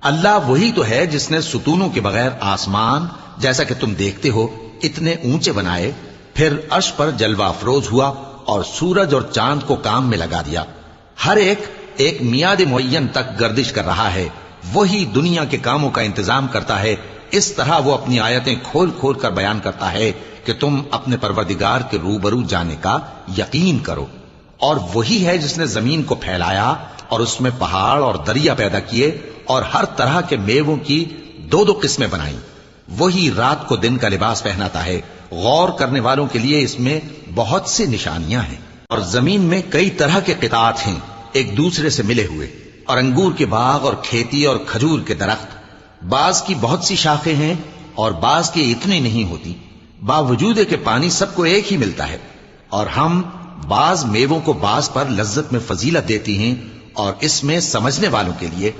अल्लाह वही तो है जिसने सुतूनों के बगैर आसमान, जैसा कि तुम देखते हो, इतने ऊंचे बनाए, फिर अर्श पर जलवा अफरोज हुआ और सूरज और चांद को काम में लगा दिया। हर एक मियाद मुअय्यन तक गर्दिश कर रहा है। वही दुनिया के कामों का इंतजाम करता है। इस तरह वो अपनी आयतें खोल खोल कर बयान करता है कि तुम अपने परवरदिगार के रूबरू जाने का यकीन करो। और वही है जिसने जमीन को फैलाया और उसमें पहाड़ और दरिया पैदा किए और हर तरह के मेवों की दो दो किस्में बनाई। वही रात को दिन का लिबास पहनाता है। गौर करने वालों के लिए इसमें बहुत सी निशानियां हैं। और जमीन में कई तरह के कितात हैं, एक दूसरे से मिले हुए, और अंगूर के बाग और खेती और खजूर के दरख्त। बाज की बहुत सी शाखें हैं और बाज की इतनी नहीं होती। बावजूद के पानी सबको एक ही मिलता है। और हम बाज मेवों को बाज पर लज्जत में फजीलत देती हैं, और इसमें समझने वालों के लिए